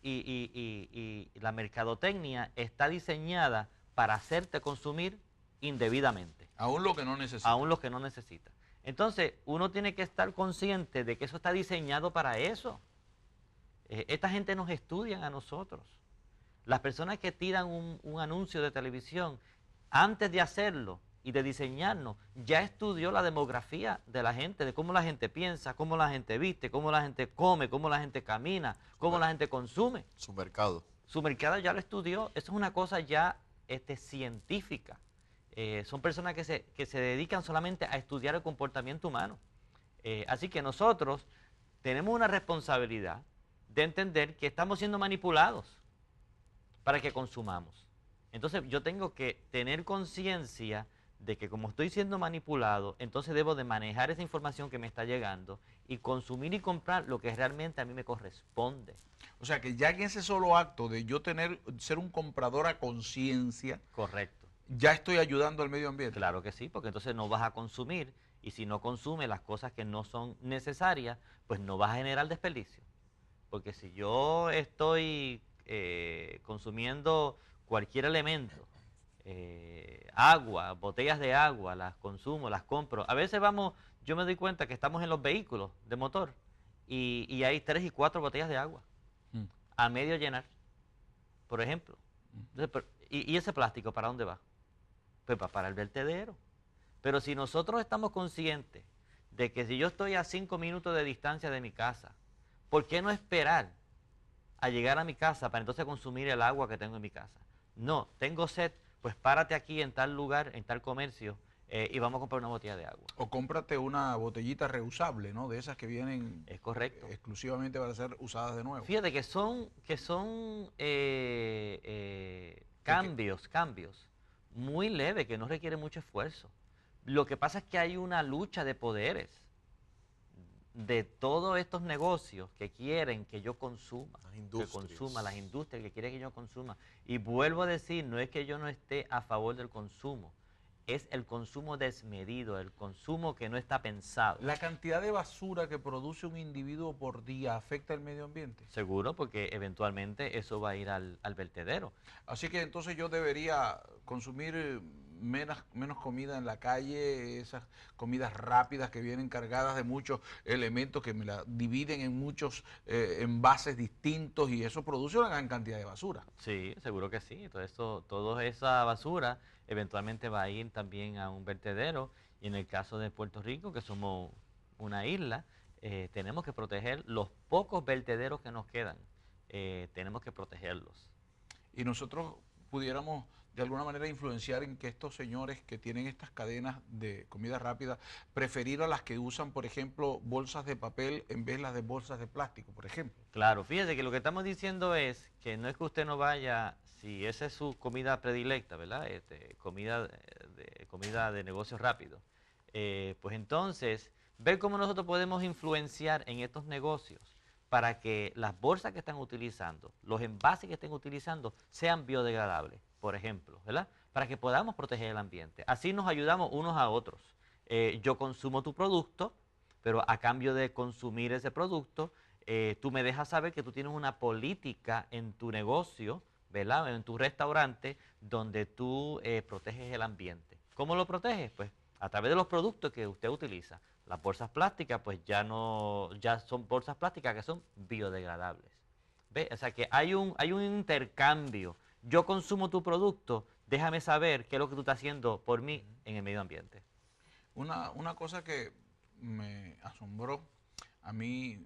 y la mercadotecnia está diseñada para hacerte consumir indebidamente. Aún lo que no necesita. Aún lo que no necesita. Entonces, uno tiene que estar consciente de que eso está diseñado para eso. Esta gente nos estudia a nosotros. Las personas que tiran un anuncio de televisión, antes de hacerlo y de diseñarnos, ya estudió la demografía de la gente, de cómo la gente piensa, cómo la gente viste, cómo la gente come, cómo la gente camina, cómo la gente consume. Su mercado. Su mercado ya lo estudió. Eso es una cosa ya científica. Son personas que se dedican solamente a estudiar el comportamiento humano. Así que nosotros tenemos una responsabilidad de entender que estamos siendo manipulados para que consumamos. Entonces yo tengo que tener conciencia de que como estoy siendo manipulado, entonces debo de manejar esa información que me está llegando y consumir y comprar lo que realmente a mí me corresponde. O sea que ya en ese solo acto de yo ser un comprador a conciencia, Correcto. ya estoy ayudando al medio ambiente. Claro que sí, porque entonces no vas a consumir, y si no consumes las cosas que no son necesarias, pues no vas a generar desperdicio. Porque si yo estoy consumiendo cualquier elemento, agua, botellas de agua, las consumo, las compro. A veces yo me doy cuenta que estamos en los vehículos de motor y hay 3 y 4 botellas de agua a medio llenar, por ejemplo. Entonces, ¿y ese plástico para dónde va? Pues va para el vertedero. Pero si nosotros estamos conscientes de que si yo estoy a 5 minutos de distancia de mi casa, ¿por qué no esperar a llegar a mi casa para entonces consumir el agua que tengo en mi casa? No, tengo sed, pues párate aquí en tal lugar, en tal comercio, y vamos a comprar una botella de agua. O cómprate una botellita reusable, ¿no? De esas que vienen Es correcto. Exclusivamente para ser usadas de nuevo. Fíjate que son cambios muy leves, que no requieren mucho esfuerzo. Lo que pasa es que hay una lucha de poderes de todos estos negocios que quieren que yo consuma, las industrias que quieren que yo consuma. Y vuelvo a decir, no es que yo no esté a favor del consumo, es el consumo desmedido, el consumo que no está pensado. ¿La cantidad de basura que produce un individuo por día afecta el medio ambiente? Seguro, porque eventualmente eso va a ir al vertedero. Así que entonces yo debería consumir menos comida en la calle, esas comidas rápidas que vienen cargadas de muchos elementos que me la dividen en muchos envases distintos, y eso produce una gran cantidad de basura. Sí, seguro que sí. Toda esa basura eventualmente va a ir también a un vertedero, y en el caso de Puerto Rico, que somos una isla, tenemos que proteger los pocos vertederos que nos quedan. Tenemos que protegerlos. Y nosotros pudiéramos de alguna manera influenciar en que estos señores que tienen estas cadenas de comida rápida, preferir a las que usan, por ejemplo, bolsas de papel en vez de las de bolsas de plástico, por ejemplo. Claro, fíjese que lo que estamos diciendo es que no es que usted no vaya, si esa es su comida predilecta, ¿verdad? Comida de negocios rápidos. Pues entonces, ver cómo nosotros podemos influenciar en estos negocios para que las bolsas que están utilizando, los envases que estén utilizando, sean biodegradables, por ejemplo, ¿verdad? Para que podamos proteger el ambiente. Así nos ayudamos unos a otros. Yo consumo tu producto, pero a cambio de consumir ese producto, tú me dejas saber que tú tienes una política en tu negocio, ¿verdad? En tu restaurante, donde tú proteges el ambiente. ¿Cómo lo proteges? Pues a través de los productos que usted utiliza. Las bolsas plásticas, pues ya son bolsas plásticas que son biodegradables. ¿Ve? O sea que hay un intercambio. Yo consumo tu producto, déjame saber qué es lo que tú estás haciendo por mí en el medio ambiente. Una cosa que me asombró a mí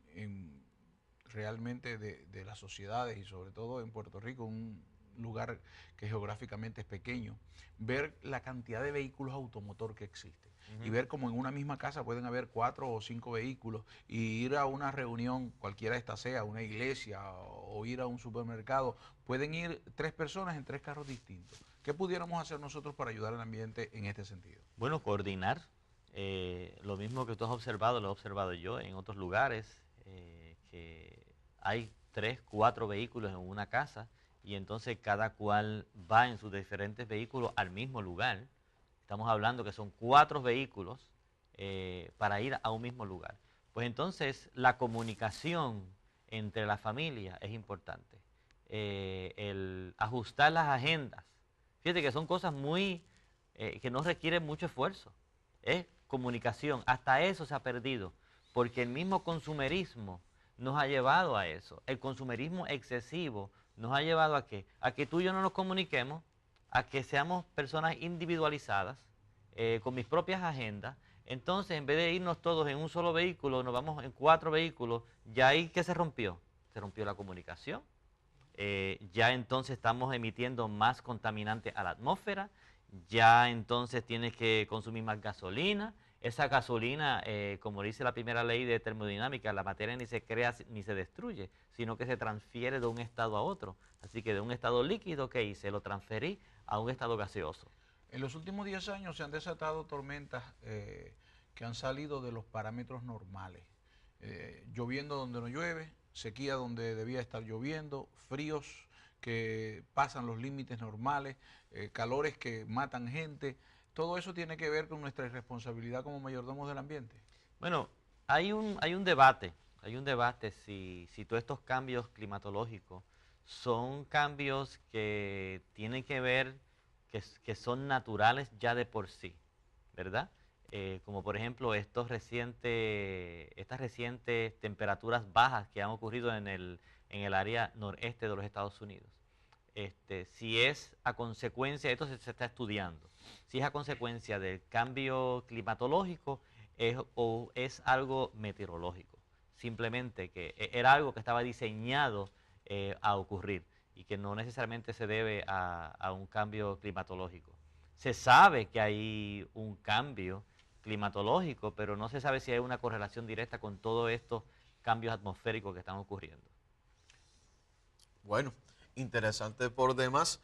realmente de las sociedades, y sobre todo en Puerto Rico, un lugar que geográficamente es pequeño, ver la cantidad de vehículos automotor que existe. Y ver como en una misma casa pueden haber 4 o 5 vehículos, y ir a una reunión, cualquiera esta sea, una iglesia o ir a un supermercado, pueden ir 3 personas en 3 carros distintos. ¿Qué pudiéramos hacer nosotros para ayudar al ambiente en este sentido? Bueno, coordinar. Lo mismo que tú has observado, lo he observado yo en otros lugares, que hay 3, 4 vehículos en una casa, y entonces cada cual va en sus diferentes vehículos al mismo lugar. Estamos hablando que son 4 vehículos para ir a un mismo lugar. Pues entonces la comunicación entre la familia es importante. El ajustar las agendas. Fíjate que son cosas que no requieren mucho esfuerzo. Es comunicación. Hasta eso se ha perdido, porque el mismo consumerismo nos ha llevado a eso. El consumerismo excesivo nos ha llevado ¿a qué? A que tú y yo no nos comuniquemos, a que seamos personas individualizadas, con mis propias agendas. Entonces, en vez de irnos todos en un solo vehículo, nos vamos en 4 vehículos. ¿Ya ahí qué se rompió? Se rompió la comunicación. Ya entonces estamos emitiendo más contaminantes a la atmósfera. Ya entonces tienes que consumir más gasolina. esa gasolina, como dice la primera ley de termodinámica, la materia ni se crea ni se destruye, sino que se transfiere de un estado a otro. Así que de un estado líquido, ¿qué hice? Lo transferí a un estado gaseoso. En los últimos 10 años se han desatado tormentas que han salido de los parámetros normales. Lloviendo donde no llueve, sequía donde debía estar lloviendo, fríos que pasan los límites normales, calores que matan gente. Todo eso tiene que ver con nuestra irresponsabilidad como mayordomos del ambiente. Bueno, hay un debate si todos estos cambios climatológicos son cambios que tienen que ver, que son naturales ya de por sí, ¿verdad? Como por ejemplo estas recientes temperaturas bajas que han ocurrido en el área noreste de los Estados Unidos. Si es a consecuencia, esto se está estudiando, si es a consecuencia del cambio climatológico o es algo meteorológico. Simplemente que era algo que estaba diseñado a ocurrir y que no necesariamente se debe a un cambio climatológico. Se sabe que hay un cambio climatológico, pero no se sabe si hay una correlación directa con todos estos cambios atmosféricos que están ocurriendo. Bueno, interesante por demás.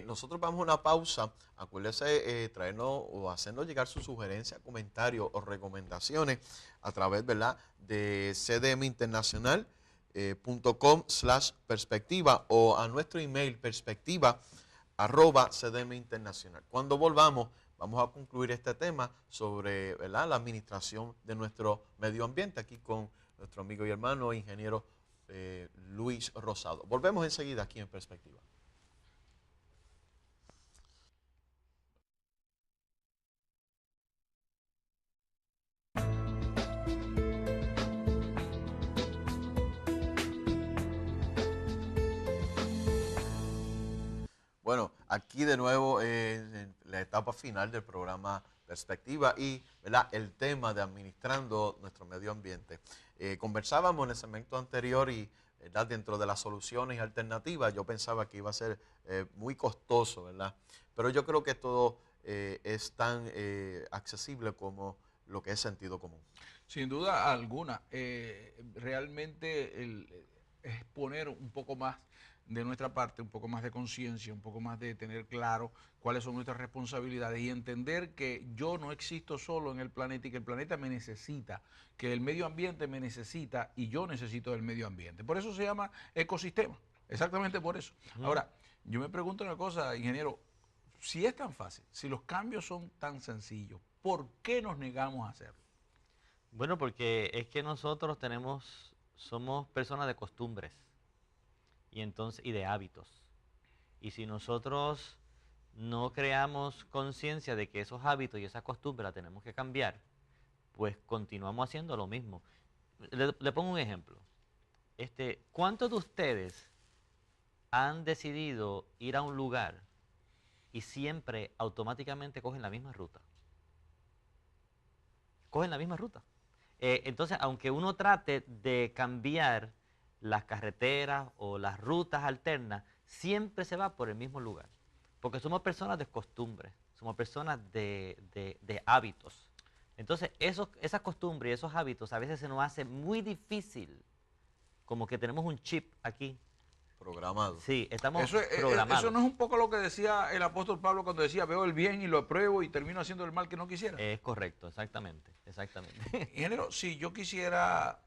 Nosotros vamos a una pausa. Acuérdese traernos o hacernos llegar sus sugerencias, comentarios o recomendaciones a través, ¿verdad?, de cdminternacional.com/perspectiva o a nuestro email perspectiva@cdminternacional. Cuando volvamos, vamos a concluir este tema sobre, ¿verdad?, la administración de nuestro medio ambiente aquí con nuestro amigo y hermano ingeniero Luis Rosado. Volvemos enseguida aquí en Perspectiva. Bueno, aquí de nuevo en la etapa final del programa Perspectiva y, ¿verdad?, el tema de administrando nuestro medio ambiente. Conversábamos en el segmento anterior y, ¿verdad?, dentro de las soluciones y alternativas, yo pensaba que iba a ser muy costoso, ¿verdad? Pero yo creo que todo es tan accesible como lo que es sentido común. Sin duda alguna, realmente es poner un poco más de nuestra parte, un poco más de conciencia, un poco más de tener claro cuáles son nuestras responsabilidades y entender que yo no existo solo en el planeta y que el planeta me necesita, que el medio ambiente me necesita y yo necesito del medio ambiente. Por eso se llama ecosistema, exactamente por eso. Ahora, yo me pregunto una cosa, ingeniero, si es tan fácil, si los cambios son tan sencillos, ¿por qué nos negamos a hacerlo? Bueno, porque es que nosotros somos personas de costumbres y de hábitos. Y si nosotros no creamos conciencia de que esos hábitos y esas costumbres las tenemos que cambiar, pues continuamos haciendo lo mismo. Le pongo un ejemplo. ¿Cuántos de ustedes han decidido ir a un lugar y siempre automáticamente cogen la misma ruta? Cogen la misma ruta. Entonces, aunque uno trate de cambiar las carreteras o las rutas alternas, siempre se va por el mismo lugar. Porque somos personas de costumbres, somos personas de hábitos. Entonces, esas costumbres y esos hábitos a veces se nos hace muy difícil, como que tenemos un chip aquí. Programado. Sí, estamos Eso, programados. eso no es un poco lo que decía el apóstol Pablo cuando decía, veo el bien y lo apruebo y termino haciendo el mal que no quisiera. Es correcto, exactamente, exactamente. Ingeniero, si yo quisiera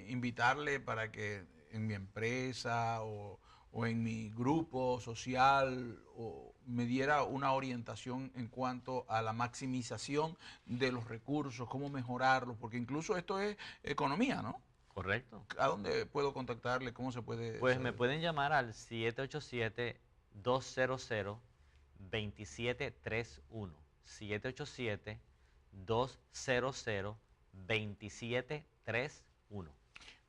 invitarle para que en mi empresa o en mi grupo social me diera una orientación en cuanto a la maximización de los recursos, cómo mejorarlos, porque incluso esto es economía, ¿no? Correcto. ¿A dónde puedo contactarle? ¿Cómo se puede Pues saber? me pueden llamar al 787-200-2731. 787-200-2731.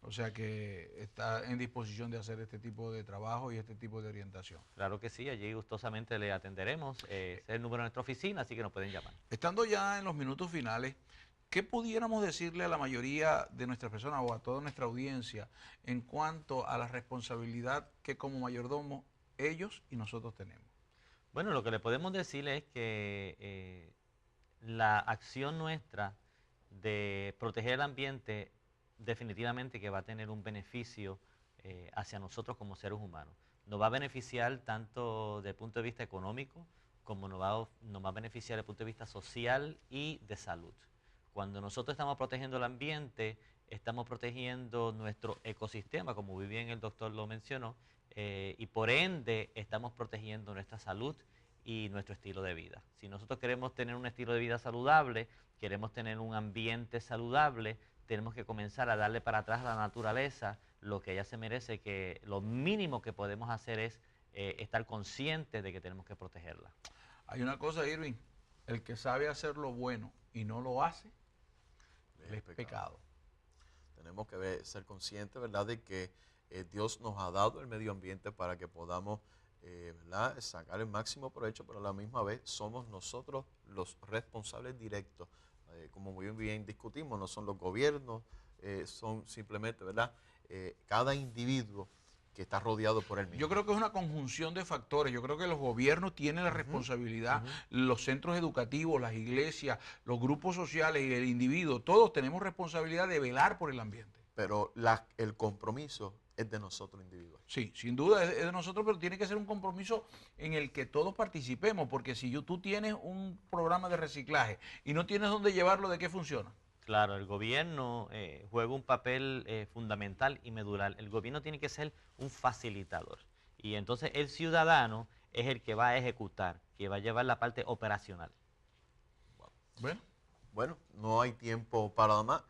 O sea que está en disposición de hacer este tipo de trabajo y este tipo de orientación. Claro que sí, allí gustosamente le atenderemos. Ese es el número de nuestra oficina, así que nos pueden llamar. Estando ya en los minutos finales, ¿qué pudiéramos decirle a la mayoría de nuestras personas o a toda nuestra audiencia en cuanto a la responsabilidad que como mayordomo ellos y nosotros tenemos? Bueno, lo que le podemos decir es que la acción nuestra de proteger el ambiente, definitivamente que va a tener un beneficio hacia nosotros como seres humanos. Nos va a beneficiar tanto desde el punto de vista económico, como nos va a beneficiar desde el punto de vista social y de salud. Cuando nosotros estamos protegiendo el ambiente, estamos protegiendo nuestro ecosistema, como muy bien el doctor lo mencionó, y por ende estamos protegiendo nuestra salud y nuestro estilo de vida. Si nosotros queremos tener un estilo de vida saludable, queremos tener un ambiente saludable, tenemos que comenzar a darle para atrás a la naturaleza lo que ella se merece, que lo mínimo que podemos hacer es estar conscientes de que tenemos que protegerla. Hay una cosa, Irving, el que sabe hacer lo bueno y no lo hace, es pecado. Tenemos que ser conscientes, ¿verdad?, de que Dios nos ha dado el medio ambiente para que podamos ¿verdad?, sacar el máximo provecho, pero a la misma vez somos nosotros los responsables directos. Como muy bien discutimos, no son los gobiernos, son simplemente, ¿verdad?, cada individuo que está rodeado por él mismo. Yo creo que es una conjunción de factores. Yo creo que los gobiernos tienen la responsabilidad, los centros educativos, las iglesias, los grupos sociales y el individuo, todos tenemos responsabilidad de velar por el ambiente. Pero el compromiso es de nosotros individuos. Sí, sin duda es de nosotros, pero tiene que ser un compromiso en el que todos participemos, porque si tú tienes un programa de reciclaje y no tienes dónde llevarlo, ¿de qué funciona? Claro, el gobierno juega un papel fundamental y medular. El gobierno tiene que ser un facilitador. Y entonces el ciudadano es el que va a ejecutar, que va a llevar la parte operacional. Bueno, no hay tiempo para más.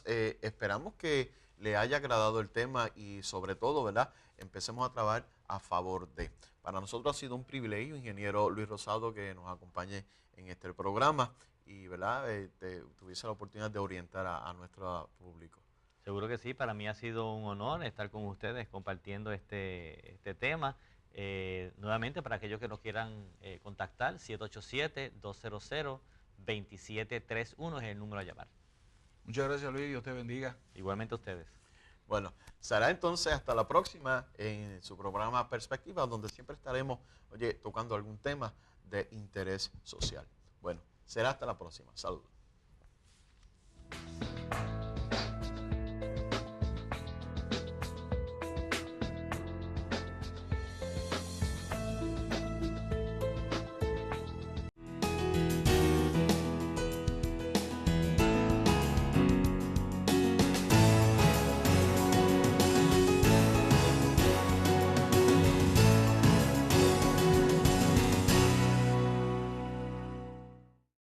Esperamos que le haya agradado el tema y sobre todo, ¿verdad?, empecemos a trabajar a favor de. Para nosotros ha sido un privilegio, ingeniero Luis Rosado, que nos acompañe en este programa y, ¿verdad?, tuviese la oportunidad de orientar a nuestro público. Seguro que sí, para mí ha sido un honor estar con ustedes compartiendo este tema. Nuevamente, para aquellos que nos quieran contactar, 787-200-2731 es el número a llamar. Muchas gracias, Luis, Dios te bendiga. Igualmente a ustedes. Bueno, será entonces hasta la próxima en su programa Perspectiva, donde siempre estaremos, tocando algún tema de interés social. Bueno, será hasta la próxima. Saludos.